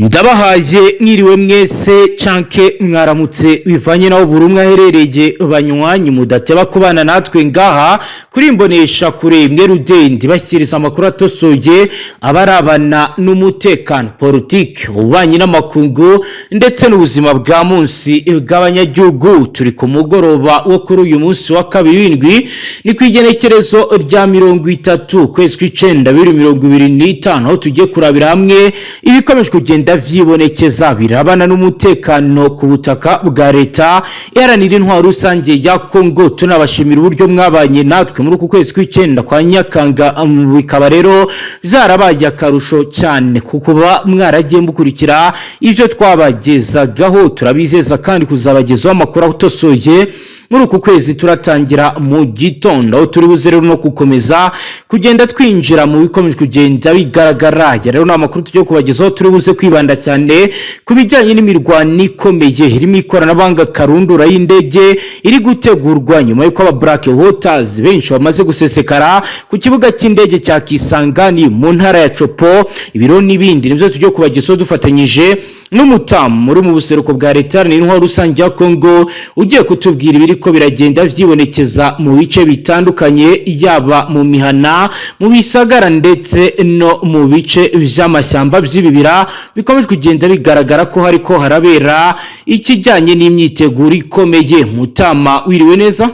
Ndabahaye mwiriwe mwese canke mwaramutse bivanye naho buri umwe aherereye banywanyi mudateba kubana natwe ngaha kuri imbonesha kure imwe Rudendi bashyiriza amakuru atosoye abarabana n'umutekano politique ububanyi n'amakungu ndetse n'ubuzima bwa munsi bw'abanyagihugu. Turi ku mugoroba wo kuri uyu munsi wa kabiri ni kwigenekerezo rya 30 kwezi kw'icenda 2025 aho tugiye kurabira hamwe ibikomeje kugenda vyibonekeza birabana n'umutekano ku butaka bwa leta iharanira intwaro rusange ya Kongo. Tunabashimira uburyo mwabanye natwe muri uku kwezi kw'icenda kwa Nyakanga, bikaba rero zarabaye akarusho cyane kukuba mwaragiye mukurikira ivyo twabagezagaho. Turabizeza kandi kuzabagezaho amakuru atosoye muri uku kwezi. Turatangira mu gitondo aho turi buze rero no gukomeza kugenda twinjira mu bikomeje kugenda bigaragara. Rero n'amakuru tugiye kubagezaho turi buze kwibanda cyane kubijyanye n'imirwano ikomeye irimo ikoranabuhanga karundura y'indege iri gutegurwa nyuma y'uko aba Black Waters benshi bamaze gusesekara ku kibuga cy'indege cya Kisangani mu ntara ya Chopo. Ibiro n'ibindi nibyo tugiye kubagezaho dufatanyije n'umutamu muri mu buseruko bwa leta n'intwaro rusange ya Kongo ugiye kutubwira ibiri ko biragenda vyibonekeza mu bice bitandukanye, yaba mu mihana, mu bisagara ndetse no mu bice vy'amashyamba vy'ibibira bikomeje kugenda bigaragara ko hariko harabera ikijyanye n'imyiteguro ikomeye. Mutama wiriwe neza?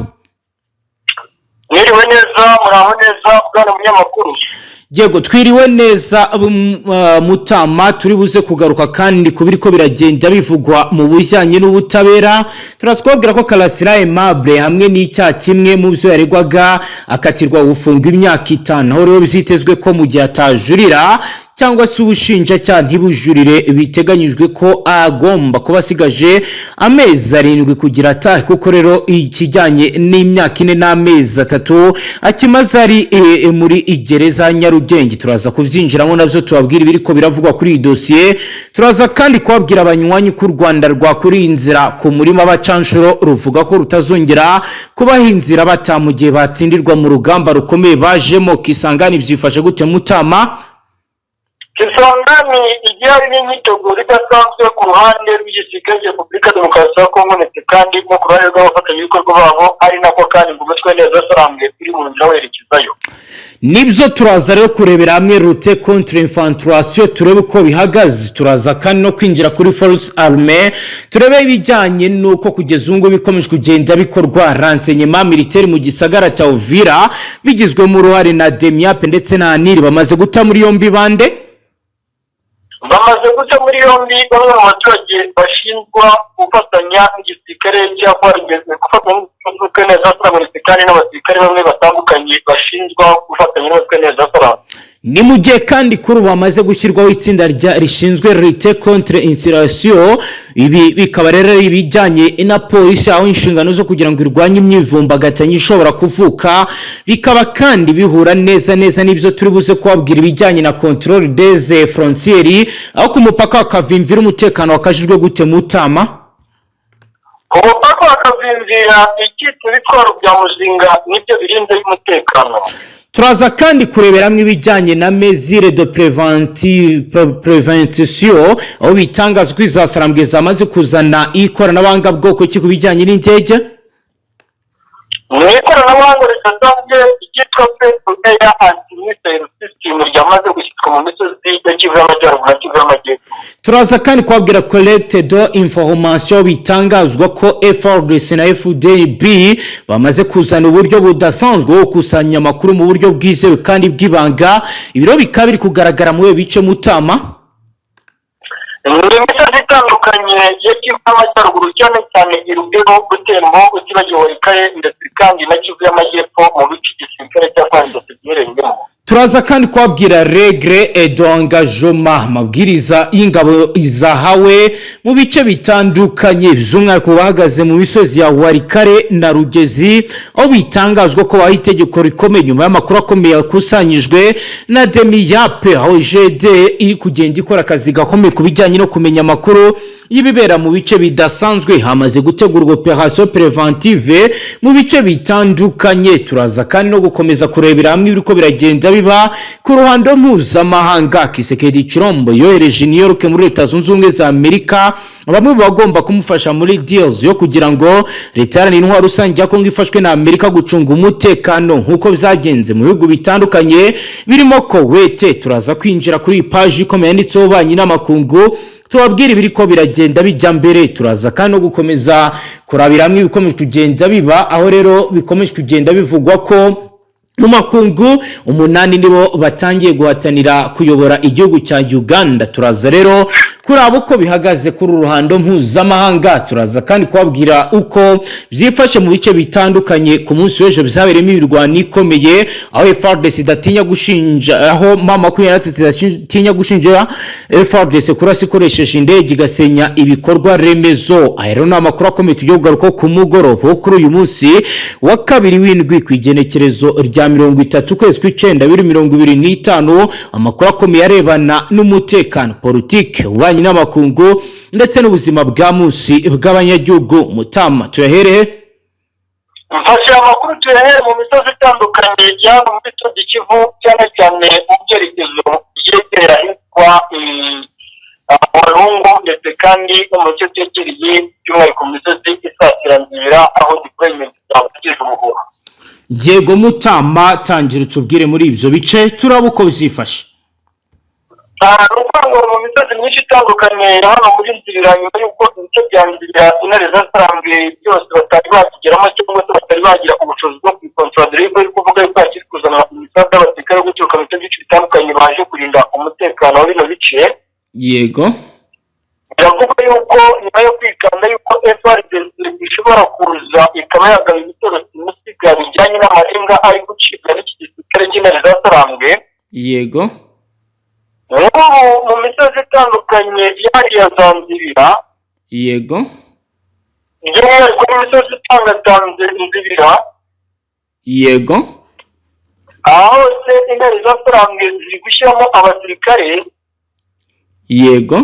Wiriwe neza, muraho neza bwana munyamakuru. Yego twiriwe neza Mutama, turi buze kugaruka kandi kubiriko biragenda bivugwa mu bujyanye n'ubutabera. Turaswabwira ko Karasira Aimable hamwe n'icya kimwe mu byo yaregwaga akatirwa gufungwa imyaka 5 aho rero bizitezwe ko mu gihe atajurira cyangwa se ubushinjacyaha ntibujurire biteganyijwe ko agomba kuba asigaje amezi 7 kugira atahe, kuko rero ikijyanye n'imyaka 4 n'amezi 3 akimaze ari muri igereza Nyarugenge. Turaza kuvyinjiramo navyo tubabwira ibiriko biravugwa kuri iyi dossier. Turaza kandi kubabwira abanywanyi ku Rwanda rwakuri inzira ku murima bacanshuro ruvuga ko rutazongera kubahinzira batamugiye batsindirwa mu rugamba rukomeye bajemo. Kisangani byifashe gute Mutama? Kisangani igihari n'imyiteguro idasanzwe ku ruhande rw'igisirikare cya Repubulika Demokarasi ya Kongo ndetse kandi no ku ruhande rw'abafatanyabikorwa babo, ari nako kandi ngo umutwe neza sarambwe uri mu nzira werekezayo. Nibyo turaza rero kurebera hamwe route contre infiltration turebe uko bihagaze. Turaza kandi no kwinjira kuri force armée turebe ibijyanye nuko kugeza ubu bikomeje kugenda bikorwa renseignement militaire mu gisagara cya Uvira bigizwe mu ruhare na Demiap ndetse na Aniri. Bamaze guta muri yombi bande? Bamaze guca muri yombi bamwe mu baturage bashinjwa gufatanya n'igisirikare cy'abarigeze gufatanya n'umutwe neza sarambwe kandi n'abasirikare bamwe batandukanye bashinjwa gufatanya n'umutwe neza sarambwe. Ni mu gihe kandi kuri ubu bamaze gushyirwaho itsinda rishinzwe lutte contre infiltration. Ibi bikaba rero ibijyanye na polisi aho inshingano zo kugira ngo irwanye imyivumbagatanyo ishobora kuvuka, bikaba kandi bihura neza n'ibyo turi buze kubabwira ibijyanye na control des frontières aho ku mupaka wakavimvira umutekano wakajijwe gute Mutama? Ku mupaka wakavimvira icyitwa ibitwaro bya muzinga nibyo birinze umutekano. Turaza kandi kureberamwe ibijyanye na mesure de prevention aho bitangazwa izasarambwe zamaze kuzana ikoranabuhanga bwoko ki ku bijyanye n'indege. Mu ikoranabuhanga risanzwe icyitwa Air Anti-Missile System ryamaze gushyirwa mu misozi ya Kivu y'Amajyaruguru na Kivu y'Amajyepfo. Turaza kandi kwabwira collecte de information bitangazwa ko FRDC na Fdnb bamaze kuzana uburyo budasanzwe wo kusanya amakuru mu buryo bwizewe kandi bw'ibanga. Ibiro bikaba biri kugaragara mu bice Mutama. Muri misozi itandukanye ya Kivu y'Amajyaruguru cyane cyane Irugero, Butembo, Utibagiwe Kare ndetse kandi na Kivu y'Amajyepfo mu bice igisirikare cy'Abanza kigerengemo. Turaza kandi kwabwira regre d'engagement amabwiriza y'ingabo izahawe mu bice bitandukanye by'umwaka bahagaze mu misozi ya Warikare na Rugezi aho bitangazwa ko bahitegeko rikomeye nyuma y'amakuru akomeye yakusanyijwe na Demiap aho GD iri kugenda ikora akazi gakomeye kubijyanye no kumenya amakuru y'ibibera mu bice bidasanzwe. Hamaze gutegurwa operation preventive mu bice bitandukanye. Turaza kandi no gukomeza kurebera hamwe ibiriko biragenda biba ku ruhando mpuzamahanga. Kisekedi Chilombo yohereje New York muri Leta Zunze Ubumwe za Amerika bamwe bagomba kumufasha muri deals yo kugira ngo leta y'intwaro rusange ya Kongo ifashwe na Amerika gucunga umutekano nkuko byagenze mu bihugu bitandukanye birimo Kuwait. Turaza kwinjira kuri page ikomeye yanditseho banyi n'amakungu tubabwira ibiri ko biragenda bijya mbere. Turaza kandi no gukomeza kurabiramwe ibikomeje kugenda biba aho rero bikomeje kugenda bivugwa ko mu makungu 8 nibo batangiye guhatanira kuyobora igihugu cya Uganda. Turaza rero kuraba uko bihagaze kuri ruhando mpuzamahanga. Turaza kandi kubabwira uko byifashe mu bice bitandukanye ku munsi w'ejo bizaberemo imirwano ikomeye aho FARDC idatinya gushinja aho mama ku idatinya gushinja FARDC kurasa ikoresheje indege igasenya ibikorwa remezo. Rero ni amakuru akomeye tugiye kugaruka ku mugoroba kuri uyu munsi wa kabiri w'indwi ku igenekerezo rya 30 kwezi kw'icenda 2025. Amakuru akomeye arebana n'umutekano, politique, ububanyi n'amakungu ndetse n'ubuzima bwa munsi bw'abanyagihugu. Mutama tuyahereye mfashe amakuru tuyahere mu misozi itandukanye y'aho mu misozi Kivu cyane cyane mu byerekezo byegera hitwa Abahungu ndetse kandi no mu cyo cyegereye by'umwihariko mu misozi isakiranira aho deployment zavugize umuhoro. Yego Mutama, tangira utubwire muri ivyo bice turaba uko bizifashe. Rupango mu misozi myinshi itandukanye hano muri nzira nyuma y'uko ibice bya nzira intare zasambwe byose batari bakigeramo cyangwa se batari bagira ubushobozi bwo kwikontorora bari kuvuga yuko hakiri kuzana imisaza y'abasirikare guturuka mu bice byinshi bitandukanye baje kurinda umutekano wa bino bice. Yego biravuga yuko nyuma yo kwikanda yuko FARDC ishobora kuza ikaba yagaba ibitero simusiga bijyanye n'amarenga ari gucibwa n'iki gisirikare cy'intare zasambwe. Yego mu misozi itandukanye ya Zanzibar. Yego by'umwihariko n'imisozi itangatanze inzibira. Yego aho hose intare zasambwe ziri gushyiramo abasirikare. Yego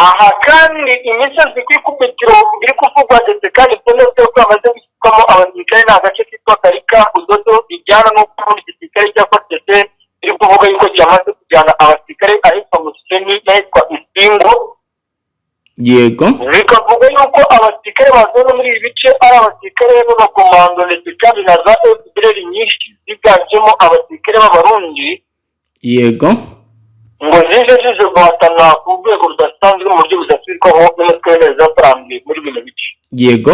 aha kandi imisozi kwikubitiro biri kuvugwa ndetse kandi ndetse ko amaze gushyirwamo abasirikare ni agace kitwa Karika Udodo bijyana n'uko muri gisirikare cya FARDC iri kuvuga yuko cyamaze kujyana abasirikare ahitwa Museni n'ahitwa Isingo. Yego bikavuga yuko abasirikare bazana muri ibi bice ari abasirikare b'abakomando ndetse kandi na za FDLR nyinshi ziganjemo abasirikare b'abarundi. Yego ngo zije guhatana ku rwego rudasanzwe mu buryo budasubirwaho n'umutwe w'intare zasambwe muri bino bice. Yego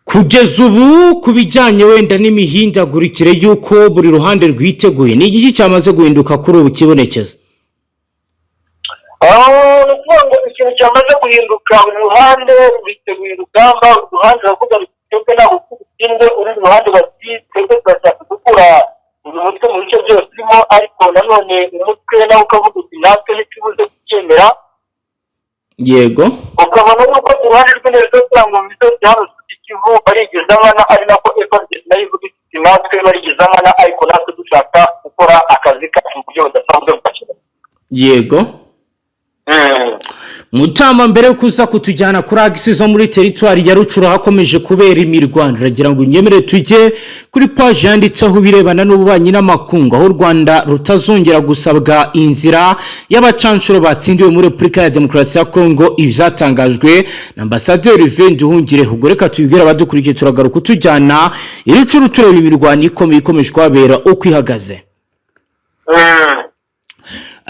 kugeza ubu kubijyanye wenda n'imihindagurikire y'uko buri ruhande rwiteguye ni iki cyamaze guhinduka kuri ubu kibonekeza? Nukuvuga ngo ikintu cyamaze guhinduka buri ruhande rwiteguye urugamba. Uruhande ruravuga twebwe ntabwo tugutsinde, urundi ruhande bati twebwe turashaka gukura uyu mutwe mu bice byose urimo, ariko nanone umutwe nawe ukavuga uti natwe ntitubuze kucyemera. Yego ukabona yuko uruhande rw'intare zasambwe mu misozi hano Kivu barigeza nkana ari nako FARDC nayo ivuga iti natwe barigeza nkana ariko natwe dushaka gukora akazi kacu mu buryo budasanzwe bwacyo. Yego Mutama, mbere yo kuza kutujyana kuri agisi zo muri teritwari ya Rucuro hakomeje kubera imirwano, ragira ngo unyemere tujye kuri page yanditseho birebana n'ububanyi n'amakungu aho u Rwanda rutazongera gusabwa inzira y'abacancuro batsindiwe muri Repubulika ya Demokarasi ya Kongo. Ivyatangajwe na Ambasaderi Nduhungire. Ubwo reka tubibwira abadukurikiye turagaruka kutujyana Rucuro tureba imirwano ikomeye ikomeje kubera uko ihagaze.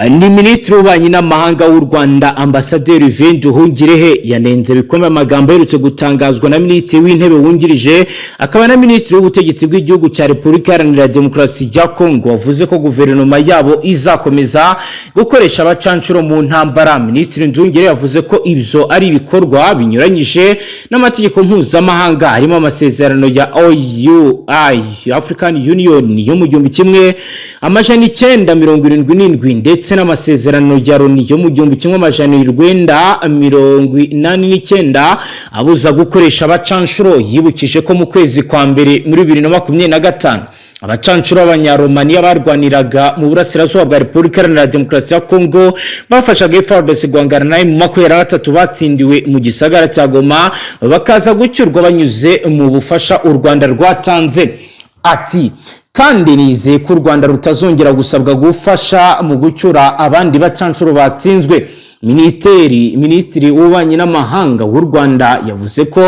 Ni Minisitiri w'Ububanyi n'Amahanga w'u Rwanda Ambasaderi Nduhungire yanenze bikomeye amagambo yerutse gutangazwa na Minisitiri w'Intebe wungirije akaba na Minisitiri w'Ubutegetsi bw'igihugu cya Repubulika Iharanira Demokarasi ya Kongo, wavuze ko guverinoma yabo izakomeza gukoresha abacancuro mu ntambara. Minisitiri Nduhungire yavuze ko ibyo ari ibikorwa binyuranyije n'amategeko mpuzamahanga harimo amasezerano ya OUI African Union yo mu 1977 ndetse n'amasezerano ya Loni yo mu 1989 abuza gukoresha abacanshuro. Yibukije ko mu kwezi kwa mbere muri 2025 abacanshuro b'Abanyaromania barwaniraga mu burasirazuba bwa Repubulika Iharanira Demokarasi ya Kongo bafashaga FARDC guhangana nayo mu 23 batsindiwe mu gisagara cya Goma bakaza gucyurwa banyuze mu bufasha u Rwanda rwatanze. Ati kandi nizeye ko u Rwanda rutazongera gusabwa gufasha mu gucyura abandi bacanshuro batsinzwe. Minisitiri w'ububanyi n'amahanga w'u Rwanda yavuze ko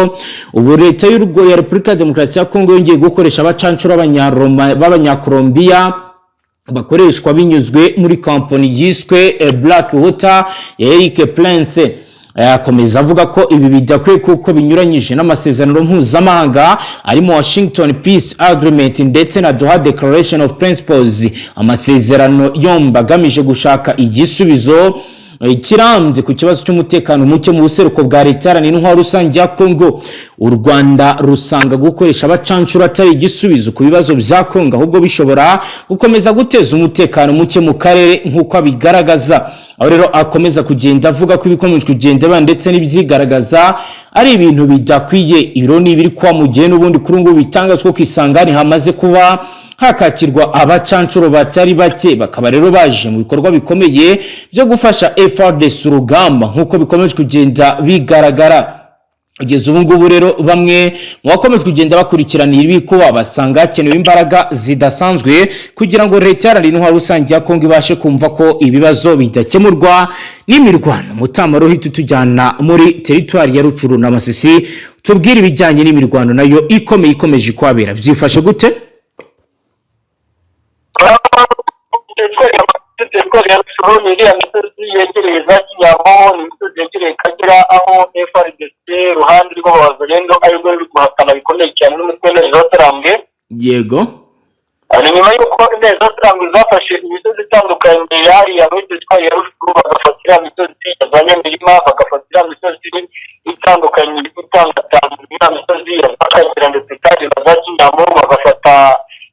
ubu leta ya Repubulika ya Demokarasi ya Kongo yongeye gukoresha abacanshuro b'abanyakolombiya bakoreshwa binyuzwe muri kampani yiswe Black Water ya Eric Prince. Akomeza avuga ko ibi bidakwiye kuko binyuranyije n'amasezerano mpuzamahanga arimo Washington Peace Agreement ndetse na Doha Declaration of Principles, amasezerano yombi agamije gushaka igisubizo kirambye ku kibazo cy'umutekano muke mu buseruko bwa leta n'intwaro rusange ya Kongo. U Rwanda rusanga gukoresha abacanshuro atari igisubizo ku bibazo bya Kongo, ahubwo bishobora gukomeza guteza umutekano muke mu karere nk'uko abigaragaza. Aho rero akomeza kugenda avuga ko ibikomeje kugenda ndetse n'ibyigaragaza ari ibintu bidakwiye. Ibiro ni ibiri kwa mugihe n'ubundi kuri ngo bitangazwa ko isangani hamaze kuba hakakirwa abacanshuro batari bake, bakaba rero baje mu bikorwa bikomeye byo gufasha FARDC urugamba nk'uko bikomeje kugenda bigaragara. Kugeza ubu ngubu rero bamwe mu bakomeje kugenda bakurikiranira ibikuba basanga hakenewe imbaraga zidasanzwe kugira ngo leta y'intwaro rusange ya Kongo ibashe kumva ko ibibazo bidakemurwa n'imirwano. Mutamaro hita tujyana muri teritwari ya Rucuru na Masisi tubwire ibijyanye n'imirwano nayo ikomeje kwabera, byifashe gute? Teritwari ya Rucuru ni iriya misozi yegereye za Kinyamo, ni imisozi yegereye Kagera, aho FARDC ruhande rw'abazarendo aribwo ruri guhatana bikomeye cyane n'umutwe w'Interahamwe. Yego. Ni nyuma y'uko Interahamwe zafashe imisozi itandukanye yari muri teritwari ya Rucuru, bagafatira imisozi ya za Nyamirima, bagafatira imisozi itandukanye itandukanye, imisozi ya Kagera ndetse kandi na za Kinyamo, bagafata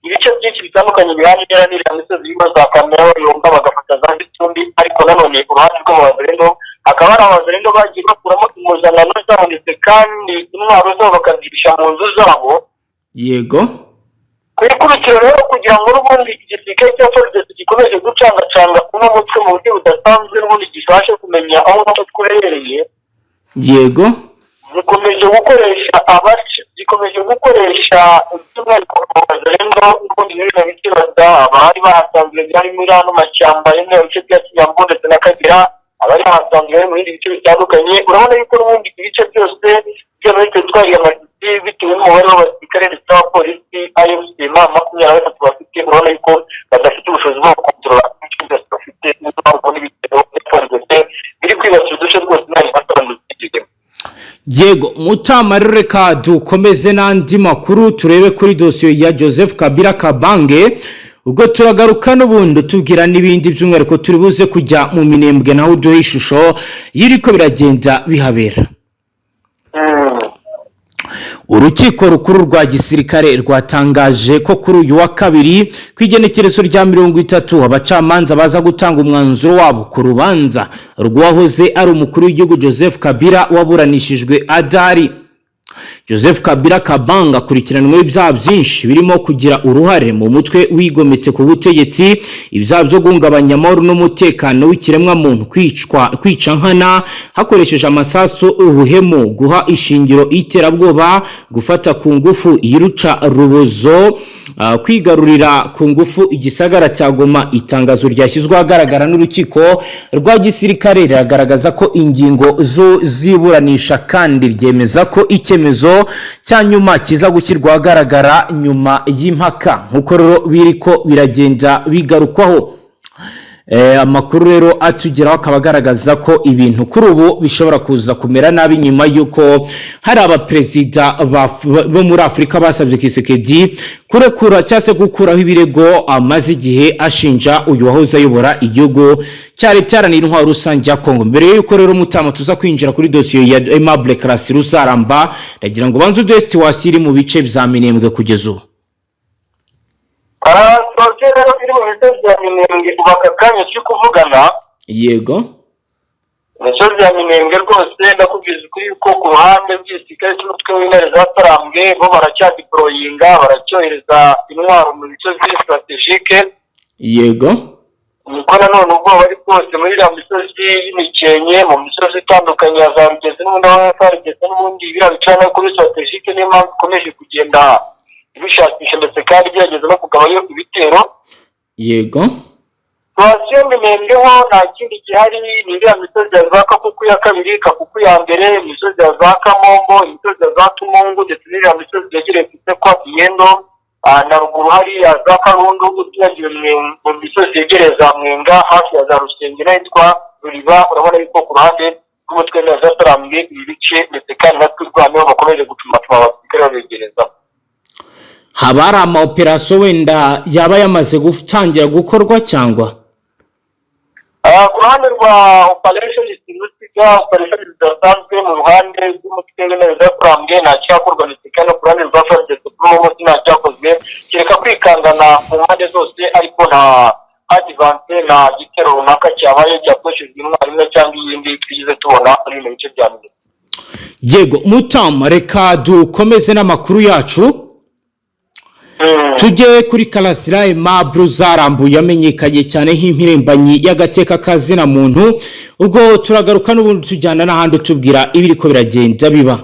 ibice byinshi bitandukanye bihanira n'iriya misozi y'ima za Kamera Yomba, bagafata za Gicumbi. Ariko nanone uruhande rw'abazarendo hakaba hari abazarendo bagiye bakuramo impuzankano zabo ndetse kandi intwaro zabo bakazihisha mu nzu zabo. Yego. Ku ikurikiro rero kugira ngo n'ubundi igisirikare cya FARDC gikomeje gucangacanga uno mutwe mu buryo budasanzwe n'ubundi gifashe kumenya aho uno mutwe uherereye. Yego. Gikomeje gukoresha by'umwihariko abazarendo n'ubundi muri iyo mico abari bahasanzwe bari muri ano mashyamba yo mu bice bya Kinyambo ndetse na Kagera, abari bahasanzwe bari mu bindi bice bitandukanye. Urabona yuko n'ubundi ibice byose byo muri teritwari ya Masisi bitewe n'umubare w'abasirikare ndetse n'abapolisi ayo sima 23 bafite, urabona yuko badafite ubushobozi bwo gukontorora ibice byose bafite n'impamvu n'ibitero biri kwibasira uduce twose n'ari batandukanye. Yego, Mutamaro reka dukomeze n'andi makuru turebe kuri dosiye ya Joseph Kabila Kabange, ubwo turagaruka n'ubundi tubwira n'ibindi by'umwihariko turi buze kujya mu Minembwe naho duhe ishusho y'iriko biragenda bihabera. Urukiko rukuru rwa gisirikare rwatangaje ko kuri uyu wa kabiri kwigenekerezo rya 30 abacamanza baza gutanga umwanzuro wabo ku rubanza rwahoze ari umukuru w'igihugu Joseph Kabila waburanishijwe adari. Joseph Kabila Kabanga akurikiranwe ibyaha byinshi birimo kugira uruhare mu mutwe wigometse ku butegetsi, ibyaha byo guhungabanya amahoro n'umutekano w'ikiremwa muntu, kwica nkana hakoresheje amasasu, ubuhemu, guha ishingiro iterabwoba, gufata ku ngufu iyiruca rubozo, kwigarurira ku ngufu igisagara cya Goma. Itangazo ryashyizwe ahagaragara n'urukiko rwa gisirikare riragaragaza ko ingingo zo ziburanisha kandi ryemeza ko icyemezo cya nyuma kiza gushyirwa ahagaragara nyuma y'impaka nk'uko rero biriko biragenda bigarukwaho. Amakuru rero atugeraho akaba agaragaza ko ibintu kuri ubu bishobora kuza kumera nabi nyuma y'uko hari abaperezida bo muri Afurika basabye Kisekedi kurekura cyangwa se gukuraho ibirego amaze igihe ashinja uyu wahoze ayobora igihugu cyari cyaranira intwaro rusange ya Kongo. Mbere y'uko rero Mutama tuza kwinjira kuri dosiye ya Aimable Classe Rusaramba, ndagira ngo banze udesti wasiri mu bice bya Minembwe kugeza ubu. Rero iri mu misozi ya Minembwe ubaka kanya cyo kuvugana. Yego. Imisozi ya Minembwe rwose ndakubwiza ukuri yuko ku ruhande rw'igisirikare cy'umutwe w'intare zatarambwe bo baracyadiployinga, baracyohereza intwaro mu bice strategique. Yego. Niko nanone ubwo bari bwose muri iriya misozi y'imikenke, mu misozi itandukanye ya za Rugezi n'ubundi aho FARDC n'ubundi birabicana kuri strategique, niyo mpamvu ikomeje kugenda bishakisha ndetse kandi byageze no kugabayo ibitero. Yego. Twasiyo Minembweho nta kindi gihari ni iriya misozi ya za Kakuku ya kabiri, Kakuku ya mbere, imisozi ya za Kamombo, imisozi ya za Tumungu ndetse n'iriya misozi yegereye Kisekwa Kiyendo, na ruguru hariya za Karundu utiyagiwe mu misozi yegereye za Mwenga hafi ya za Rusenge n'ahitwa Ruriba. Urabona yuko ku ruhande rw'umutwe neza Tarambwe ibi bice ndetse kandi natwe rwamyeho bakomeje gutuma abasirikare babegereza. Haba hari amaoperasiyo wenda yaba yamaze gutangira gukorwa cyangwa? Ku ruhande rwa operation zidasanzwe mu ruhande rw'umutwe neza Tarambwe nta cyakorwa ndetse kandi ku ruhande rwa promouvons nta cyakozwe kereka kwikangana ku mpande zose, ariko nta advance nta gitero runaka cyabaye cyakoreshejwe intwaro imwe cyangwa iyindi twigize tubona muri ibi bice bya mbere. Yego Mutama, reka dukomeze n'amakuru yacu. Tujye kuri Karasira Aimable zarambuye amenyekanye cyane nk'impirimbanyi y'agateka kazina muntu. Ubwo turagaruka n'ubundi tujyana n'ahandi tubwira ibiriko biragenda biba.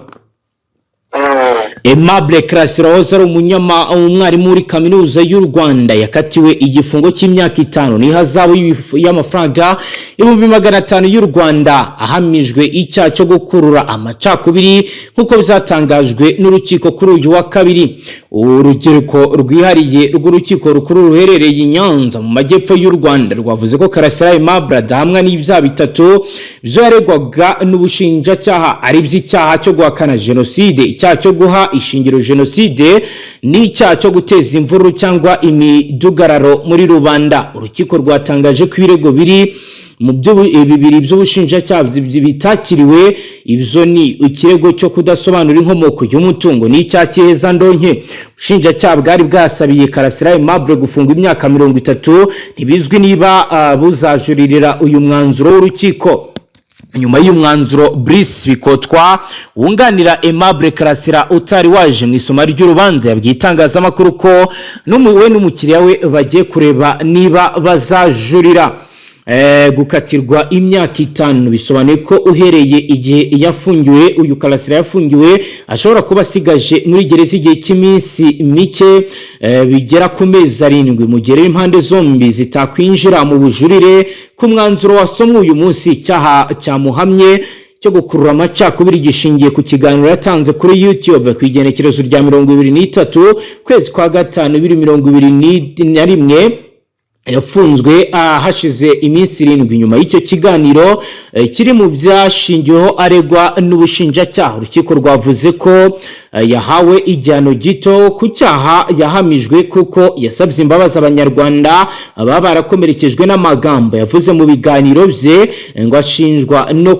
Aimable Karasira wahoze ari umwarimu muri kaminuza y'u Rwanda yakatiwe igifungo cy'imyaka 5 n'ihazabu y'amafaranga 500,000 y'u Rwanda ahamijwe icyaha cyo gukurura amacakubiri nk'uko bizatangajwe n'urukiko kuri uyu wa kabiri. Urukiko rwihariye rw'urukiko rukuru ruherereye i Nyanza mu majyepfo y'u Rwanda rwavuze ko Karasira Aimable adahamwa n'ibyaha 3 byo yaregwaga n'ubushinjacyaha ari by'icyaha cyo guhakana jenoside, icyaha cyo guha ishingiro jenoside n'icyaha cyo guteza imvururu cyangwa imidugararo muri rubanda. Urukiko rwatangaje ko ibirego biri mu bibiri by'ubushinjacyaha bitakiriwe. Ibyo ni ikirego cyo kudasobanura inkomoko y'umutungo n'icyaha cy'iheza ndonke. Ubushinjacyaha bwari bwasabiye Karasira Aimable gufungwa imyaka 30. Ntibizwi niba buzajuririra uyu mwanzuro w'urukiko. Nyuma y'umwanzuro Brice Bikotwa wunganira Aimable Karasira utari waje mu isoma ry'urubanza yabwiye itangazamakuru ko we n'umukiriya we bagiye kureba niba bazajurira gukatirwa imyaka 5. Bisobanuye ko uhereye igihe yafungiwe uyu Karasira yafungiwe ashobora kuba asigaje muri gereza igihe cy'iminsi mike bigera ku mezi 7 mu gihe impande zombi zitakwinjira mu bujurire ku mwanzuro wasomwe uyu munsi. Icyaha cyamuhamye cyo gukurura amacakubiri gishingiye ku kiganiro yatanze kuri YouTube ku igenekerezo rya 23 kwezi kwa gatanu 2021 yafunzwe hashize iminsi 7. Nyuma y'icyo kiganiro kiri mu byashingiyeho aregwa n'ubushinjacyaha, urukiko rwavuze ko yahawe igihano gito ku cyaha yahamijwe kuko yasabye imbabazi abanyarwanda baba barakomerekejwe n'amagambo yavuze mu biganiro bye ngo ashinjwa no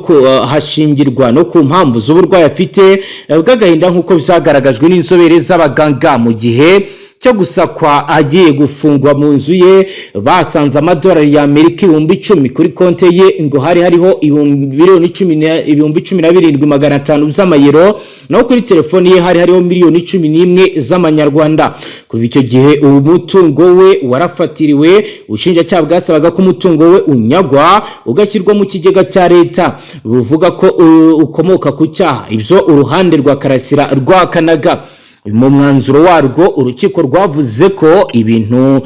hashingirwa no ku mpamvu z'uburwayi afite bw'agahinda nk'uko byagaragajwe n'inzobere z'abaganga. Mu gihe cyo gusakwa agiye gufungwa mu nzu ye basanze amadolari y'Amerika 10,000 kuri konte ye, ngo hariho 17,500 z'amayero, naho kuri telefoni ye hariho 11,000 z'amanyarwanda. Kuva icyo gihe umutungo we warafatiriwe. Ubushinjacyaha bwasabaga ko umutungo we unyagwa ugashyirwa mu kigega cya leta buvuga ko ukomoka ku cyaha. Ibyo uruhande rwa Karasira rwakanaga. Mu mwanzuro warwo urukiko rwavuze ko ibintu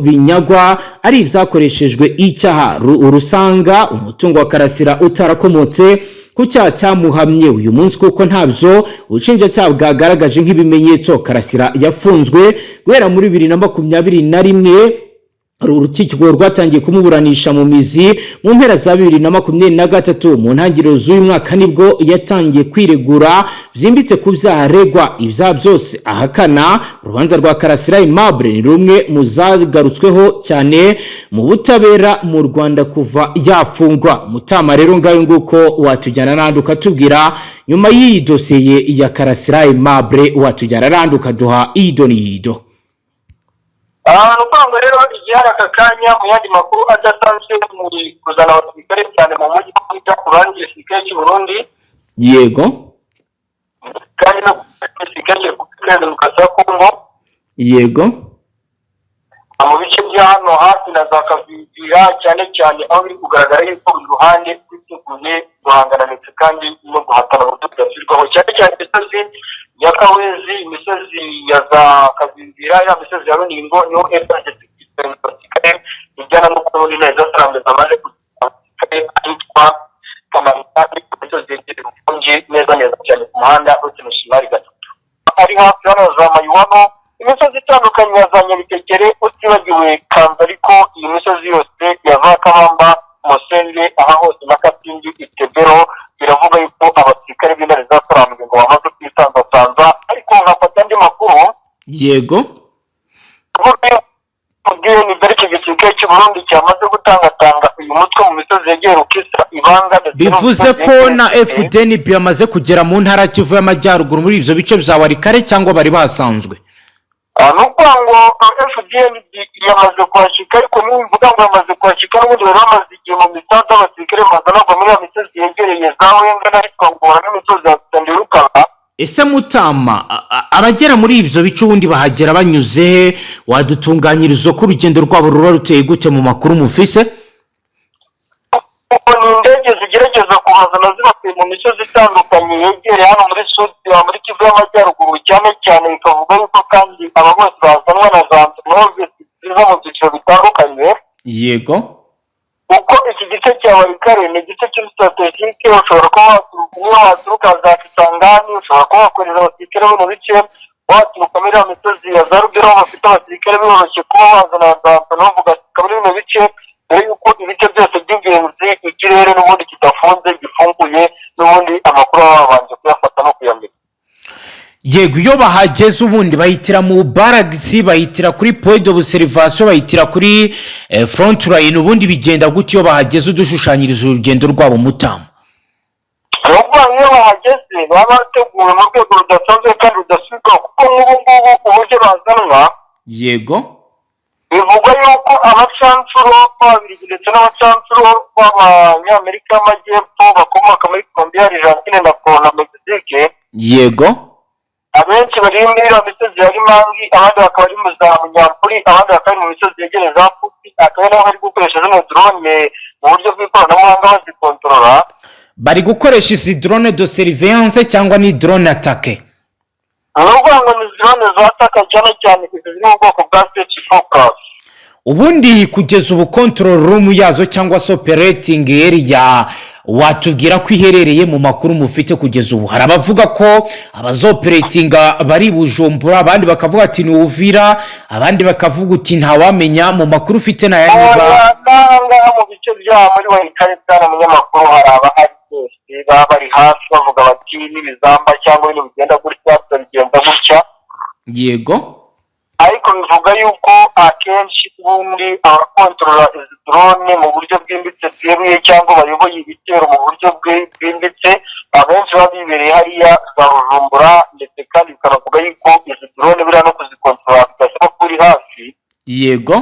binyagwa ari ibyakoreshejwe icyaha urusanga umutungo wa Karasira utarakomotse ku cyaha cyamuhamye uyu munsi kuko ntabyo ubushinjacyaha bwagaragaje nk'ibimenyetso. Karasira yafunzwe guhera muri 2021. Urukiko rwatangiye kumuburanisha mu mizi mu mpera za 2023. Mu ntangiriro z'uyu mwaka nibwo yatangiye kwiregura byimbitse ku byaha aregwa. Ibyaha byose ahakana. Urubanza rwa Karasira Aimable ni rumwe mu zagarutsweho cyane mu butabera mu Rwanda kuva yafungwa. Mutama rero ngayo nguko watujyana n'andi ukatubwira nyuma y'iyi dosiye ya Karasira Aimable, watujyana n'andi ukaduha idonido. Nukwanga rero igihari aka kanya mu yandi makuru adasanzwe muri kuzana abasirikare cyane mu mujyi kwita kurangira igisirikare cy'u Burundi. Yego. Kandi no igisirikare kukwenda mukasa Kongo. Yego. Mu bice bya hano hafi na za Kavira cyane aho biri kugaragara yuko buri ruhande rwiteguye guhangana ndetse kandi no guhatana ubudugasirwaho cyane imisozi ya Kawezi, imisozi ya za Kazimbira, ya misozi ya Runingo niho abasirikare ijyana no kubona neza sarambwe zamaze ahitwa Kamarita, imisozi yegereye ubufungi neza cyane ku muhanda w'Ikinishimari gatatu. Ari hafi hano za Mayuwano, imisozi itandukanye ya za Nyabitekere, utibagiwe Kanza, ariko iyi misozi yose ya za Kabamba, Musenge, aha hose na Katindi, Itebero, biravuga yuko abasirikare b'intare za sarambwe ngo bamaze kwisanzasanza. Ariko nkafata andi makuru. Yego. Ni dore iki gisirikare cy'u Burundi cyamaze gutangatanga uyu mutwe mu misozi yegera Ukisa, Ibanga. Bivuze ko na Fdnb yamaze kugera mu ntara Kivu y'Amajyaruguru muri ivyo bice bya Warikare cyangwa bari basanzwe? Nuko ngo Fdnb yamaze kuhashika, ariko nivuga ngo yamaze kuhashika n'ubundi bari bamaze igihe mu misanzu abasirikare bazana muri ya misozi yegereye za Wenga ariko ngo n'imisozi ya Sandirukana. Ese Mutama, abagera muri ivyo bice ubundi bahagera banyuze, wadutunganyirizo ko urugendo rwabo ruba ruteye gute mu makuru mufise? Ni indege zigerageza kuhazana zibatuye mu misozi itandukanye yegereye hano muri muri Kivu y'Amajyaruguru, cyane cyane bikavuga yuko kandi aba bose bazanwa na za Nove ziva mu byiciro bitandukanye. Yego. Uko iki gice cya Warikare ni igice kiri strategique, ushobora kuba waturuka za Kisangani, ushobora kuba wakorera abasirikare bo mu bice, waturuka muri ya misozi ya za Rugero bafite abasirikare biroroshye kuba wazana za Nove ugasika muri bino bice, dore yuko ibice byose by'ingenzi ikirere n'ubundi kidafunze gifunguye, n'ubundi amakuru babanje kuyafata no kuyamenya. Yego, iyo bahageze ubundi bahitira mu baragisi, bahitira kuri point d'observation, bahitira kuri front line, ubundi bigenda gute iyo bahageze? Udushushanyiriza urugendo rwabo Mutama. Nubwo iyo bahageze baba bateguwe mu rwego rudasanzwe kandi rudasubika, kuko ngubu uburyo bazanwa. Yego. Bivugwa yuko abacancuro b'Ababiligi ndetse n'abacancuro b'Abanyamerika y'Amajyepfo bakomoka muri Colombia, Argentine na Mexique. Yego. Abenshi bari muri iyo misozi ya Rimangi, abandi bakaba ari mu za Munyampuri, abandi bakaba ari mu misozi yegereye za Futi, akaba naho bari gukoresha zino drone mu buryo bw'ikoranabuhanga bazikontorora. Bari gukoresha izi drone de surveillance cyangwa ni drone attaque? Nubwo ngo ni drone zataka cyane cyane ziri mu bwoko bwa search focus. Ubundi kugeza ubu control room yazo cyangwa se operating area watubwira ko iherereye mu makuru mufite kugeza ubu? Hari abavuga ko abazoperatinga bari Bujumbura, abandi bakavuga ati ni Uvira, abandi bakavuga uti ntawamenya. mu makuru ufite na yanyuba nanga mu bice bya muri Warikare cyane mu nyamakuru hari abahari bose baba bari hafi bavuga bati n'ibizamba cyangwa ibintu bigenda gutya bigenda gutya. Yego. Ariko bivuga yuko akenshi ubundi abakontorora izi drone mu buryo bwimbitse bweruye cyangwa bayoboye ibitero mu buryo bwimbitse, abenshi baba bibereye hariya za Bujumbura, ndetse kandi bikanavuga yuko izi drone biriya no kuzikontorora bigasaba ko uri hafi. Yego.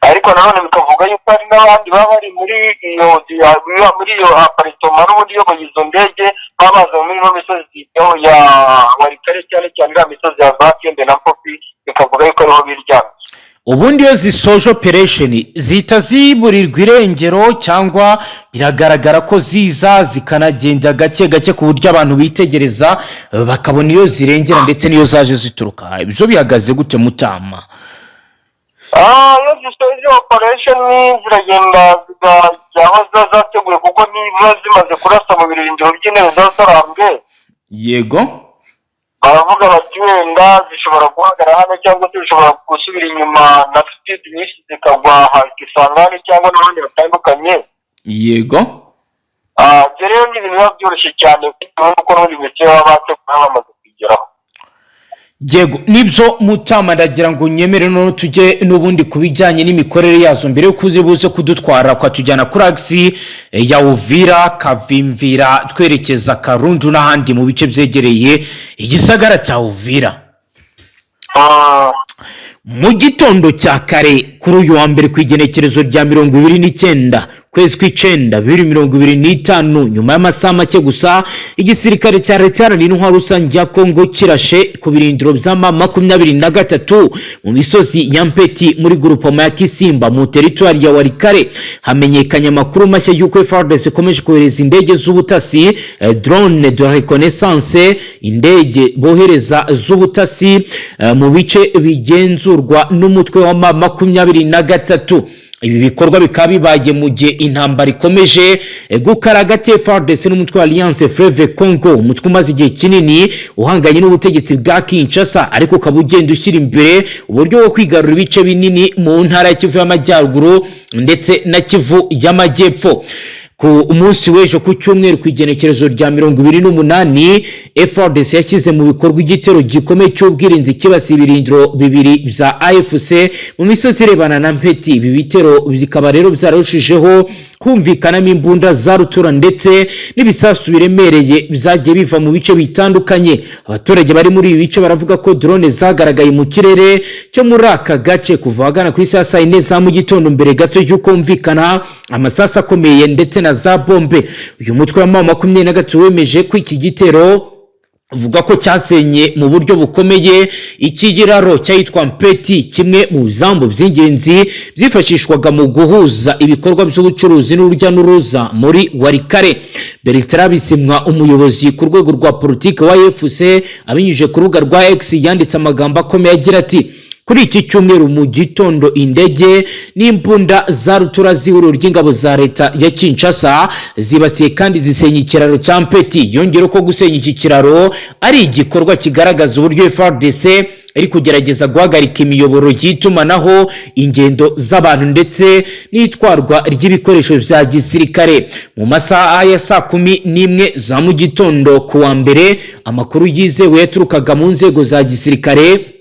Ariko nanone bikavuga yuko hari n'abandi baba bari muri iyo aparitoma n'ubundi iyoboye izo ndege, baba baza muri ino misozi ya Warikare cyane cyane iriya misozi ya za Kembe na Mpopi, bikavuga yuko ariho biryamye. Ubundi iyo zisoje operation zita ziburirwa irengero cyangwa biragaragara ko ziza zikanagenda gake gake ku buryo abantu bitegereza bakabona iyo zirengera ndetse niyo zaje zituruka? Ibyo bihagaze gute Mutama? Iyo zisoje operation ziragenda zigajya aho zateguye, kuko niba zimaze kurasa mu birindiro by'intare za sarambwe. Yego. Baravuga bati wenda zishobora guhagarara hano cyangwa se zishobora gusubira inyuma na speed nyinshi zikagwa Kisangani cyangwa n'ahandi hatandukanye. Yego. Rero ni ibintu biba byoroshye cyane bitewe n'uko n'ubundi bice baba bateguye bamaze kugeraho. Yego, nibyo Mutama, ndagira ngo nyemere no tujye n'ubundi kubijyanye n'imikorere yazo mbere yo kuzibuze kudutwara kwa tujyana kuri axi ya Uvira, Kavimvira, twerekeza Karundu n'ahandi mu bice byegereye igisagara cya Uvira. Mu gitondo cya kare kuri uyu wa mbere ku igenekerezo rya 29 kwezi kw'icenda 2025 nyuma y'amasaha make gusa igisirikare cya leta n'intwaro rusange ya Kongo kirashe ku birindiro by'ama 23 mu misozi ya Mpeti muri groupement ya Kisimba mu territoire ya Warikare. Hamenyekanye amakuru mashya y'uko FARDC ikomeje kohereza indege z'ubutasi drone de reconnaissance, indege bohereza z'ubutasi mu bice bigenzurwa n'umutwe wa 23. Ibi bikorwa bikaba bibaye mu gihe intambara ikomeje gukara hagati ya FARDC n'umutwe wa Alliance Fleuve Congo, umutwe umaze igihe kinini uhanganye n'ubutegetsi bwa Kinshasa ariko ukaba ugenda ushyira imbere uburyo bwo kwigarura ibice binini mu ntara ya Kivu y'Amajyaruguru ndetse na Kivu y'Amajyepfo. Ku umunsi w'ejo ku cyumweru ku igenekerezo rya 28 FARDC yashyize mu bikorwa igitero gikomeye cy'ubwirinzi kibasiye ibirindiro bibiri bya AFC mu misozi irebana na Mpeti. Ibi bitero bikaba rero byarushijeho kumvikanamo imbunda za rutura ndetse n'ibisasu biremereye byagiye biva mu bice bitandukanye. Abaturage bari muri ibi bice baravuga ko drone zagaragaye mu kirere cyo muri aka gace kuva hagana ku saa 4 za mu gitondo mbere gato y'uko kumvikana amasasa akomeye ndetse na za bombe. Uyu mutwe wa 23 wemeje ko iki gitero uvuga ko cyasenye mu buryo bukomeye ikigiraro cyitwa Mpeti, kimwe mu bizambo by'ingenzi byifashishwaga mu guhuza ibikorwa by'ubucuruzi n'urujya n'uruza muri Warikare. Bertrand Bisimwa, umuyobozi ku rwego rwa Politique wa FC, abinyuje ku rubuga rwa X yanditse amagambo akomeye agira ati: kuri iki cyumweru mu gitondo indege n'imbunda za rutura z'ihuriro ry'ingabo za leta ya Kinshasa zibasiye kandi zisenya ikiraro cya Mpeti. Yongera ko gusenya iki kiraro ari igikorwa kigaragaza uburyo FARDC iri kugerageza guhagarika imiyoboro y'itumanaho, ingendo z'abantu ndetse n'itwarwa ry'ibikoresho bya gisirikare. Mu masaha ya saa 11 za mu gitondo ku wa mbere, amakuru yizewe yaturukaga mu nzego za gisirikare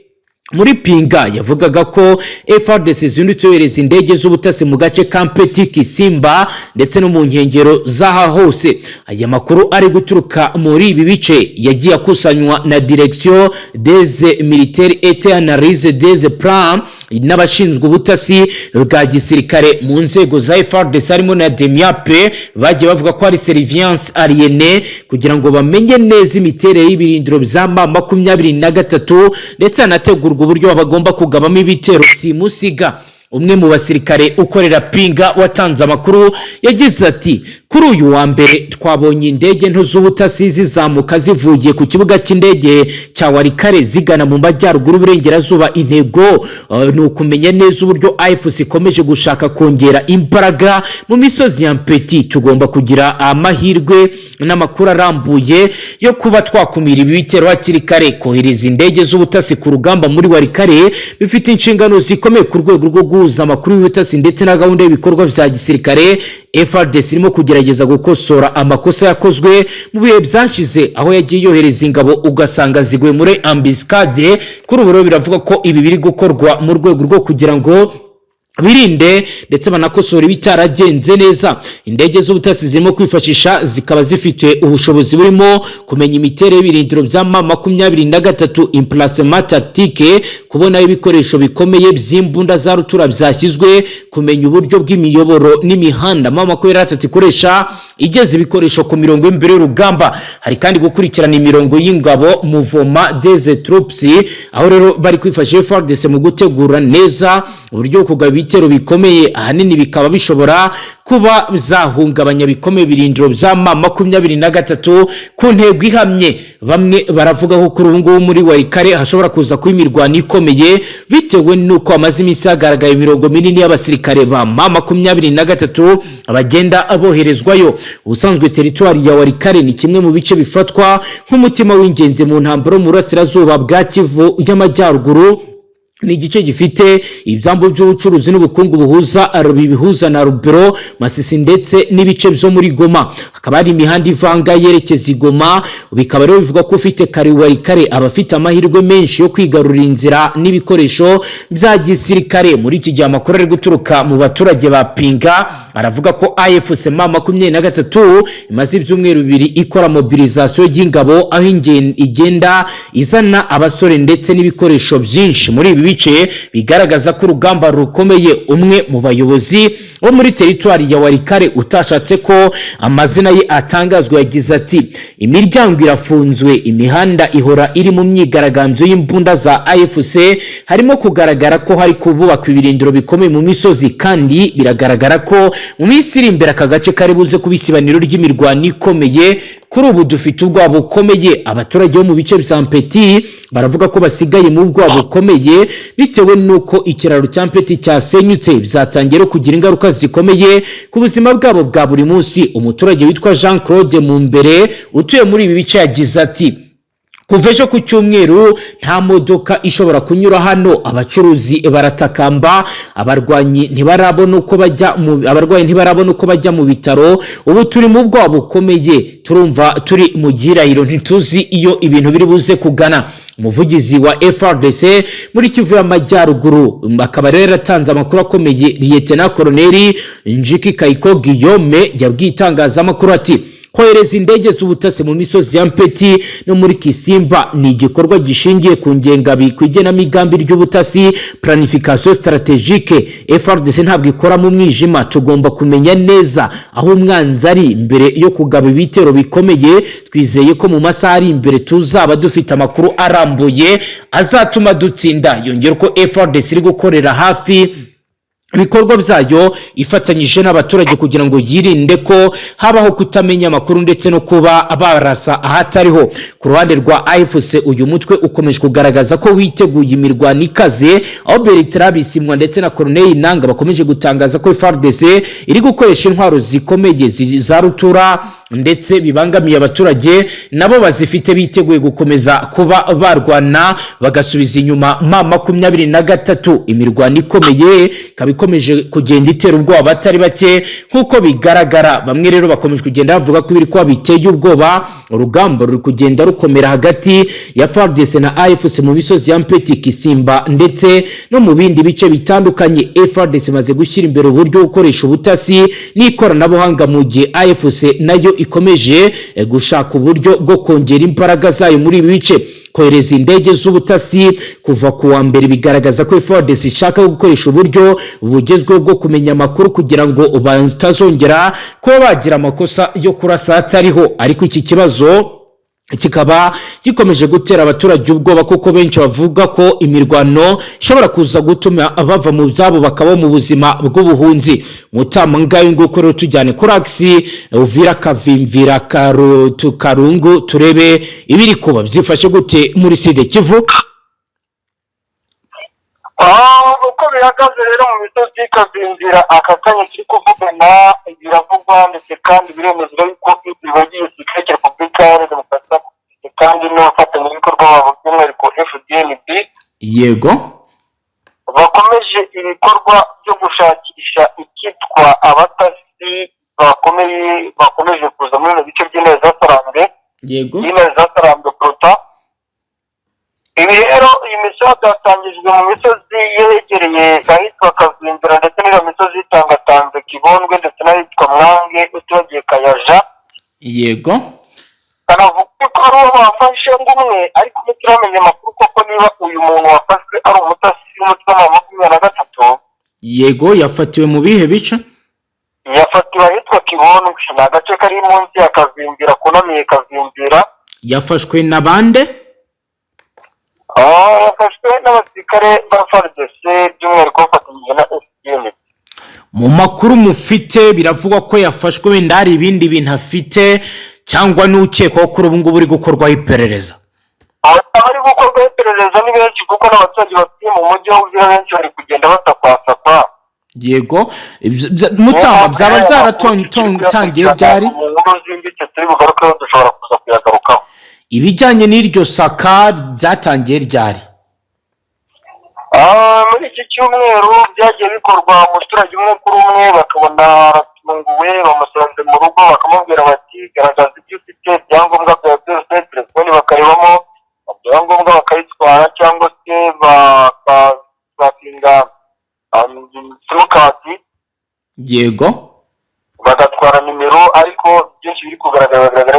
muri Pinga yavugaga ko FARDC zindutse yohereza indege z'ubutasi mu gace ka Mpeti, Kisimba ndetse no mu nkengero zaha hose. Aya makuru ari guturuka muri ibi bice yagiye akusanywa na Direction des Militaires et Analyse des Plans n'abashinzwe ubutasi bwa gisirikare mu nzego za FARDC harimo na Demiape. Bagiye bavuga ko ari surveillance alienée kugira ngo bamenye neza imiterere y'ibirindiro bya 23 ndetse anategurwa uburyo bagomba kugabamo ibitero simusiga. Umwe mu basirikare ukorera Pinga watanze amakuru yagize ati: kuri uyu wa mbere twabonye indege nto z'ubutasi zizamuka zivuye ku kibuga cy'indege cya Warikare zigana mu majyaruguru burengerazuba. Intego ni ukumenya neza uburyo AFC ikomeje gushaka kongera imbaraga mu misozi ya Mpeti. Tugomba kugira amahirwe n'amakuru arambuye yo kuba twakumira ibi bitero hakiri kare. Kohereza indege z'ubutasi ku rugamba muri Warikare bifite inshingano zikomeye ku rwego rwo guhuza amakuru y'ubutasi ndetse na gahunda y'ibikorwa bya gisirikare. FARDC irimo kugerageza gukosora amakosa yakozwe mu bihe byashize aho yagiye yohereza ingabo ugasanga ziguye muri ambuscade. Kuri ubu biravuga ko ibi biri gukorwa mu rwego rwo kugira ngo birinde ndetse banakosora ibitaragenze neza. Indege z'ubutasi zirimo kwifashisha zikaba zifite ubushobozi burimo kumenya imiterere y'ibirindiro bya 23, emplacement tactique, kubona ibikoresho bikomeye by'imbunda za rutura byashyizwe, kumenya uburyo bw'imiyoboro n'imihanda 23 ikoresha igeze ibikoresho ku mirongo y'imbere y'urugamba. Hari kandi gukurikirana imirongo y'ingabo mouvement des troupes, aho rero bari kwifashisha FARDC mu gutegura neza uburyo kugaba ibitero bikomeye. Ahanini bikaba bishobora kuba bizahungabanya bikomeye birindiro bya 23 ku ntego ihamye. Bamwe baravuga ko kuri ubu ngubu muri Warikare hashobora kuza kuba imirwano ikomeye bitewe n'uko amaze iminsi hagaragaye imirongo minini y'abasirikare ba 23 abagenda aboherezwayo. Ubusanzwe teritwari ya Warikare ni kimwe mu bice bifatwa nk'umutima w'ingenzi mu ntambaro mu burasirazuba bwa Kivu y'Amajyaruguru. Ni igice gifite ibyambo by'ubucuruzi n'ubukungu bihuza na Rubero, Masisi ndetse n'ibice byo muri Goma. Hakaba hari imihanda ivanga yerekeza i Goma. Bikaba rero bivuga ko ufite Warikare abafite amahirwe menshi yo kwigarurira inzira n'ibikoresho bya gisirikare. Muri iki gihe amakuru ari guturuka mu baturage ba Pinga aravuga ko AFC 23 imaze ibyumweru bibiri ikora mobilisation y'ingabo aho igenda izana abasore ndetse n'ibikoresho byinshi muri ibi bice bigaragaza ko urugamba rukomeye. Umwe mu bayobozi wo muri teritwari ya Warikare utashatse ko amazina ye atangazwa yagize ati imiryango irafunzwe, imihanda ihora iri mu myigaragambyo y'imbunda za AFC, harimo kugaragara ko hari kububakwa ibirindiro bikomeye mu misozi, kandi biragaragara ko mu minsi iri imbere aka gace kari buze kubisibaniro ry'imirwano ikomeye. Kuri ubu dufite ubwoba bukomeye. Abaturage bo mu bice bya Mpeti baravuga ko basigaye mu bwoba bukomeye bitewe nuko ikiraro cya Mpeti cyasenyutse, bizatangira kugira ingaruka zikomeye ku buzima bwabo bwa buri munsi. Umuturage witwa Jean Claude Mumbere utuye muri ibi bice yagize ati kuva ejo ku cyumweru nta modoka ishobora kunyura hano, abacuruzi baratakamba, abarwanyi ntibarabona uko bajya mu bitaro. Ubu turi mu bwoba bukomeye, turumva turi mu gihirahiro, ntituzi iyo ibintu biri buze kugana. Umuvugizi wa FRDC muri Kivu y'Amajyaruguru akaba rero yatanze amakuru akomeye. Lieutenant Colonel Njiki Kayiko Guillaume yabwiye itangazamakuru ati kohereza indege z'ubutasi mu misozi ya Mpeti no muri Kisimba ni igikorwa gishingiye ku igenamigambi ry'ubutasi, planification stratégique. FRDC ntabwo ikora mu mwijima, tugomba kumenya neza aho umwanzi ari mbere yo kugaba ibitero bikomeye. Twizeye ko mu masaha ari imbere tuzaba dufite amakuru arambuye azatuma dutsinda. Yongera ko FRDC iri gukorera hafi ibikorwa byayo ifatanyije n'abaturage kugira ngo yirinde ko habaho kutamenya amakuru ndetse no kuba barasa ahatariho. Ku ruhande rwa AFC uyu mutwe ukomeje kugaragaza ko witeguye imirwano ikaze, aho Bertrand Bisimwa ndetse na Corneille Nanga bakomeje gutangaza ko FARDC iri gukoresha intwaro zikomeye za rutura ndetse bibangamiye abaturage, nabo bazifite biteguye gukomeza kuba barwana bagasubiza inyuma M23. Imirwano ikomeye kabikomeje kugenda itera ubwoba batari bake nkuko bigaragara. Bamwe rero bakomeje kugenda bavuga ko biri kwa biteye ubwoba. Urugamba ruri kugenda rukomera hagati ya FARDC na AFC mu bisozi ya Mpeti, Kisimba ndetse no mu bindi bice bitandukanye. FARDC maze gushyira imbere uburyo gukoresha ubutasi n'ikoranabuhanga, mu gihe AFC nayo ikomeje gushaka uburyo bwo kongera imbaraga zayo muri ibi bice. Kohereza indege z'ubutasi kuva ku wa mbere bigaragaza ko FARDC ishaka gukoresha uburyo bugezweho bwo kumenya amakuru kugira ngo batazongera kuba bagira amakosa yo kurasa atariho. Ariko iki kibazo kikaba gikomeje gutera abaturage ubwoba, kuko benshi bavuga ko imirwano ishobora kuza gutuma bava mu byabo bakaba mu buzima bw'ubuhunzi. Mutamangaye nguko rero tujyane kuri Axi Uvira Kavimvira Karungu turebe ibiri kuba byifashe gute muri Sud Kivu. Uko bihagaze rero mu misozi Kavimvira aka kanya kiri kuvugana biravugwa ndetse kandi biremezwa yuko bagiye sikeke Repubulika ya Demokarasi kandi n'abafatanyabikorwa babo by'umwihariko Fdnb yego bakomeje ibikorwa byo gushakisha ikitwa abatasi bakomeje kuza muri bice by'ineza Sarambwe yego ineza Sarambwe prota. Ibi rero iyi misozi yatangijwe mu misozi yegereye ahitwa Kavimvira ndetse n'iyo misozi itangatanze Kibondwe ndetse n'ahitwa Mwange utibagiye Kayaja yego. Kanavuga ko ari uwo bafashe ngumwe, ariko ntituramenya amakuru koko niba uyu muntu wafashwe ari umutasi w'umutwe wa 23. Yego, yafatiwe mu bihe bice? Yafatiwe ahitwa Kibondwe, ni agace kari munsi ya Kavimvira kunamiye Kavimvira. Yafashwe na bande? Yafashwe n'abasirikare ba FARDC by'umwihariko bafatanyije na Fdnb. Mu makuru mufite biravugwa ko yafashwe, wenda hari ibindi bintu afite cyangwa n'ukekwaho kuri ubu ngubu uri gukorwaho iperereza? Abari gukorwaho iperereza ni benshi kuko n'abaturage batuye mu mujyi wa Uvira benshi bari kugenda batakwasakwa. Yego, mutama byaba byaratangiye byari? Ibijyanye n'iryo saka byatangiye ryari? Muri iki cyumweru byagiye bikorwa umuturage umwe kuri umwe bakabona aratunguwe, bamusanze mu rugo bakamubwira bati garagaza ibyo ufite, ibyangombwa byawe byose, telefoni bakarebamo, ibyangombwa bakayitwara cyangwa se bakakinga simukadi. Yego, bagatwara nimero, ariko byinshi biri kugaragara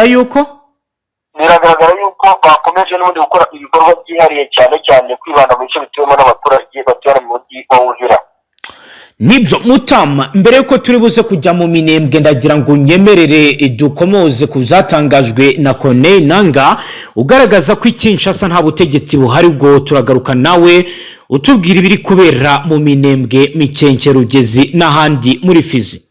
yuko biragaragara yuko bakomeje n'ubundi gukora ibikorwa byihariye cyane cyane kwibanda mu bice bituwemo n'abaturage batuye mu mujyi wa Uvira. Nibyo Mutama, mbere yuko turi buze kujya mu minembwe ndagira ngo nyemerere dukomoze ku zatangajwe na Corneille Nangaa ugaragaza ko Kinshasa nta butegetsi buhari, bwo turagaruka nawe utubwira ibiri kubera mu minembwe, Mikenke, Rugezi n'ahandi muri Fizi.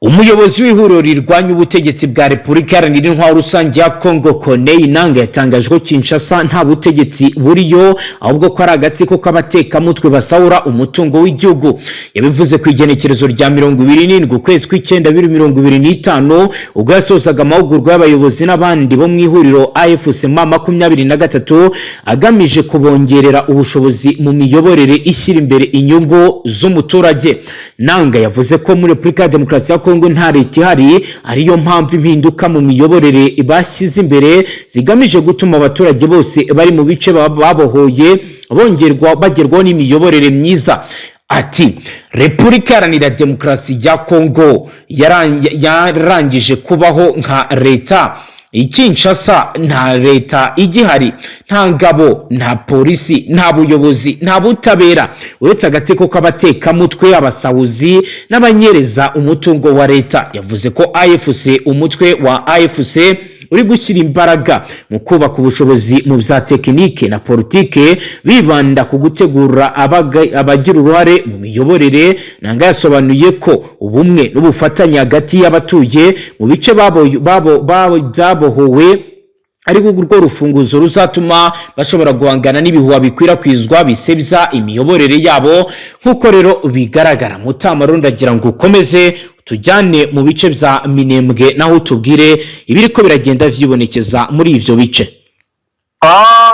Umuyobozi w'ihuriro rirwanya ubutegetsi bwa Repubulika Iharanira Intwaro Rusange ya Kongo Corneille Nangaa yatangaje ko Kinshasa nta butegetsi buriyo, ahubwo ko ari agatsiko k'abatekamutwe basahura umutungo w'igihugu. Yabivuze ku igenekerezo rya 27 ukwezi kw'icyenda 2025 ubwo yasozaga amahugurwa y'abayobozi n'abandi bo mu ihuriro AFC M23 agamije kubongerera ubushobozi mu miyoborere ishyira imbere inyungu z'umuturage. Nangaa yavuze ko muri Repubulika ya Demokarasi ya Kongo nta leta ihari, ariyo mpamvu impinduka mu miyoborere bashyize imbere zigamije gutuma abaturage bose bari mu bice babohoye bagerwaho n'imiyoborere myiza. Ati Repubulika Iharanira Demokarasi ya Kongo yarangije kubaho nka leta. Kinshasa nta leta igihari, nta ngabo, nta polisi, nta buyobozi, nta butabera, uretse agatsiko k'abatekamutwe, abasahuzi n'abanyereza umutungo wa leta. Yavuze ko AFC, umutwe wa AFC uri gushyira imbaraga mu kubaka ubushobozi mu bya tekinike na politike, bibanda ku gutegura abagira uruhare mu miyoborere. Nangaa yasobanuye ko ubumwe n'ubufatanye hagati y'abatuye mu bice byabohowe ari urwo rufunguzo ruzatuma bashobora guhangana n'ibihuha bikwirakwizwa bisebya imiyoborere yabo. Nk'uko rero bigaragara Mutama, ndagira ngo ukomeze tujyane mu bice bya minembwe naho tubwire ibiri ko biragenda vyibonekeza muri ivyo bice.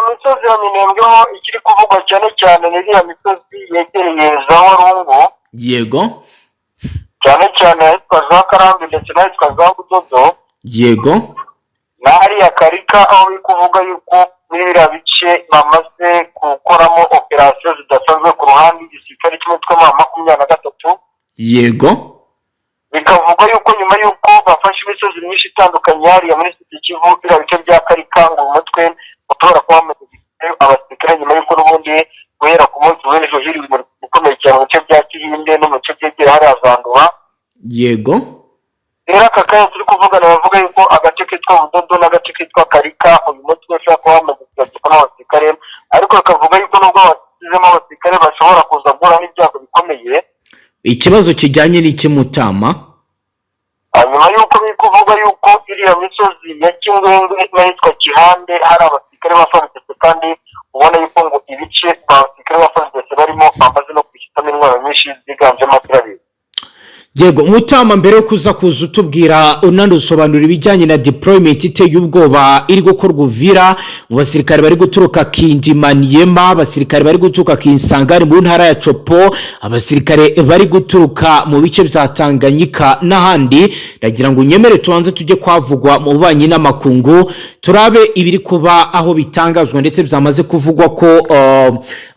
Misozi ya minembwe ho ikiri kuvugwa cyane cyane ni ya misozi yegereye za Warungu. Yego. Cyane cyane ahitwa za Karambi ndetse n'ahitwa za Budodo. Yego. Nari ya Karika aho biri kuvuga yuko muri biriya bice bamaze gukoramo operasiyo zidasanzwe ku ruhande igisirikare cy'umutwe wa 23. Yego. Bikavuga yuko nyuma yuko bafashe imisozi myinshi itandukanye hariya muri Kivu, biriya bice bya Karika ngo umutwe utora kuba mu abasirikare nyuma yuko n'ubundi guhera ku munsi w'ejo hiri gukomeye cyane mu bice bya Kihinde no mu bice byegera hariya Zanduba. Yego. Rero aka kanya turi kuvugana bavuga yuko agace kitwa Budodo n'agace kitwa Karika uyu mutwe ushobora kuba wamaze kugirwa n'abasirikare, ariko bakavuga yuko nubwo basizemo abasirikare bashobora kuza guhura n'ibyago bikomeye. Ikibazo kijyanye n'iki Mutama? Nyuma yuko biri kuvuga yuko iriya misozi ya Kingwengwe n'ahitwa Kihande hari abasirikare bafaritse, kandi ubona yuko ngo ibice abasirikare bafaritse barimo bamaze no kwishyitamo intwaro nyinshi ziganjemo atirabiri. Yego Mutama, mbere yo kuza utubwira unadusobanura ibijyanye na deployment iteye ubwoba iri gukorwa Uvira, mu basirikare bari guturuka Kindi, Maniema, abasirikare bari guturuka Kinsangari mu ntara ya Chopo, abasirikare bari guturuka mu bice bya Tanganyika n'ahandi. Ndagira ngo unyemere tubanze tujye kwavugwa mu bubanyi n'amakungu, turabe ibiri kuba aho bitangazwa ndetse byamaze kuvugwa ko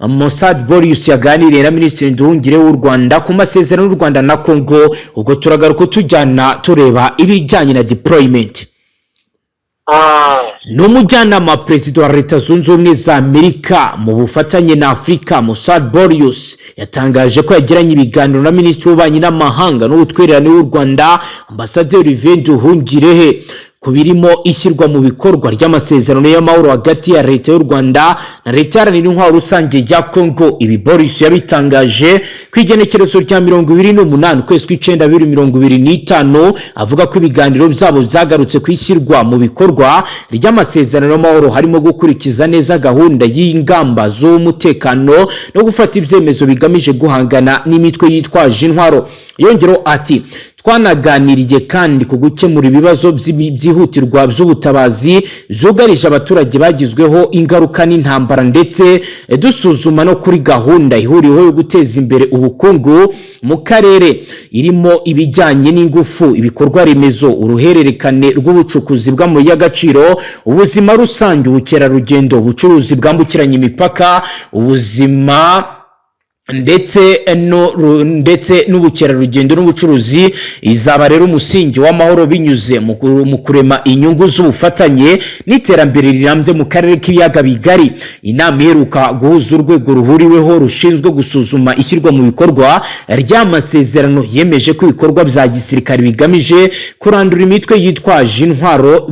Mossad Boris yaganiriye na Minisitiri Nduhungire w'u Rwanda ku masezerano y'u Rwanda na Kongo. Ubwo turagaruka tujyana tureba ibijyanye na deployment. N'umujyanama perezida wa Leta Zunze Ubumwe za Amerika mu bufatanye na Afrika, Mossad Boris yatangaje ko yagiranye ibiganiro na Minisitiri w'Ububanyi n'Amahanga n'Ubutwererane w'u Rwanda, Ambasaderi Nduhungirehe, kubirimo ishyirwa mu bikorwa ry'amasezerano y'amahoro hagati ya Leta y'u Rwanda na Leta Iharanira Intwaro Rusange ya Kongo. Ibi Boris yabitangaje ku igenekerezo rya 28 ukwezi kw'icyenda 2025, avuga ko ibiganiro byabo byagarutse kwishyirwa mu bikorwa ry'amasezerano y'amahoro harimo gukurikiza neza gahunda y'ingamba z'umutekano no gufata ibyemezo bigamije guhangana n'imitwe yitwaje intwaro. Yongero ati twanaganiriye kandi ku gukemura ibibazo byihutirwa by'ubutabazi zugarije abaturage bagizweho ingaruka n'intambara, ndetse dusuzuma no kuri gahunda ihuriweho yo guteza imbere ubukungu mu karere irimo ibijyanye n'ingufu, ibikorwa remezo, uruhererekane rw'ubucukuzi bw'amabuye y'agaciro, ubuzima rusange, ubukerarugendo, ubucuruzi bwambukiranya imipaka, ubuzima ndetse n'ubukerarugendo n'ubucuruzi izaba rero umusingi w'amahoro binyuze mu kurema inyungu z'ubufatanye n'iterambere rirambye mu karere k'ibiyaga bigari. Inama iheruka guhuza urwego ruhuriweho rushinzwe gusuzuma ishyirwa mu bikorwa ry'amasezerano yemeje ko ibikorwa bya gisirikare bigamije kurandura imitwe yitwaje intwaro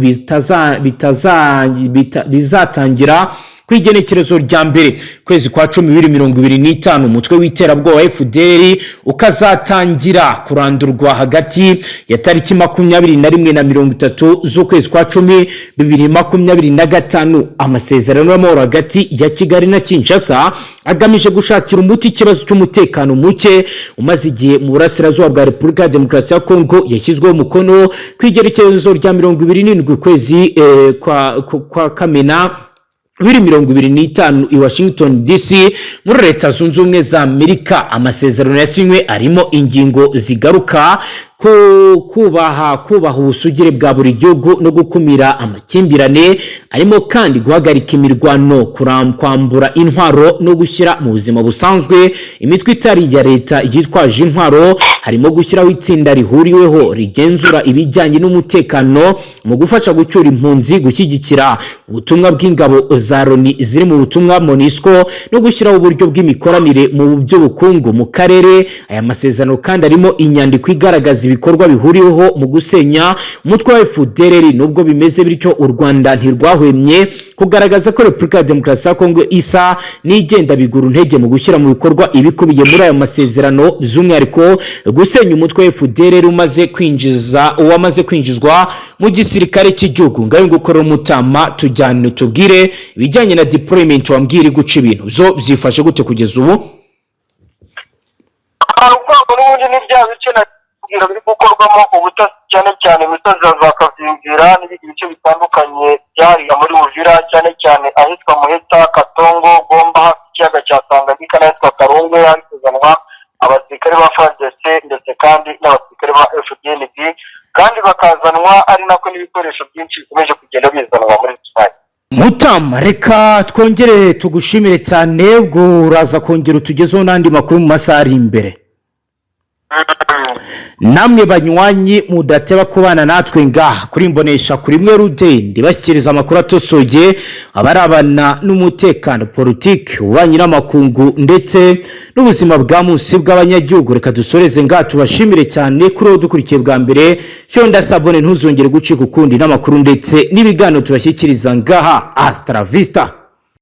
bizatangira kwigenekerezo rya mbere kwezi kwa 10/2025 umutwe w'iterabwoba FDR ukazatangira kurandurwa hagati ya tariki 21 na 30 z'ukwezi kwa 10/2025. Amasezerano y'amahoro hagati ya Kigali na Kinshasa agamije gushakira umuti ikibazo cy'umutekano muke umaze igihe mu burasirazuba bwa Repubulika ya Demokarasi ya Kongo yashyizweho umukono kwigenekerezo rya 27 kwezi kwa Kamena 2025 i Washington DC muri Leta Zunze Ubumwe za Amerika. Amasezerano yasinywe arimo ingingo zigaruka kubaha ubusugire bwa buri gihugu no gukumira amakimbirane, arimo kandi guhagarika imirwano, kwambura intwaro no gushyira mu buzima busanzwe imitwe itari ya leta yitwaje intwaro. Harimo gushyiraho itsinda rihuriweho rigenzura ibijyanye n'umutekano mu gufasha gucyura impunzi, gushyigikira ubutumwa bw'ingabo za Loni ziri mu butumwa MONUSCO no gushyiraho uburyo bw'imikoranire mu by'ubukungu mu karere. Aya masezerano kandi arimo inyandiko igaragaza ibikorwa bihuriweho mu gusenya umutwe wa FDLR. Nubwo bimeze bityo, u Rwanda ntirwahwemye kugaragaza ko Repubulika ya Demokarasi ya Kongo isa n'igenda bigura intege mu gushyira mu bikorwa ibikubiye muri aya masezerano, by'umwihariko gusenya umutwe wa FDLR wamaze kwinjizwa mu gisirikare cy'igihugu. Ngayo gukorera umutama tujyane tubwire ibijyanye na deployment wambwira guca ibintu byo byifashe gute kugeza ubu. N'ubundi n'ibya bice kugira biri gukorwamo ubutasi cyane cyane imisozi za Kazingira n'ibindi bice bitandukanye byariya muri Uvira, cyane cyane ahitwa Muheta, Katongo, Gomba, ikiyaga cya Tanganyika n'ahitwa Karungu, hari kuzanwa abasirikare ba FARDC ndetse kandi n'abasirikare ba Fdnb, kandi bakazanwa ari nako n'ibikoresho byinshi bikomeje kugenda bizanwa muri rusange. Mutama, reka twongere tugushimire cyane, ubwo uraza kongera utugezeho n'andi makuru mu masaha ari imbere. Namwe banywanyi mudateba kubana natwe ngaha kuri Mbonesha kuri mwe Rudende bashyikiriza amakuru atosoye abarabana n'umutekano, politique, ububanyi n'amakungu ndetse n'ubuzima bwa munsi bw'abanyagihugu. Reka dusoreze ngaha tubashimire cyane kuri uwo dukurikiye bwa mbere. Cyo ndasabone ntuzongere gucika ukundi n'amakuru ndetse n'ibiganiro tubashyikiriza ngaha. Hasta la vista.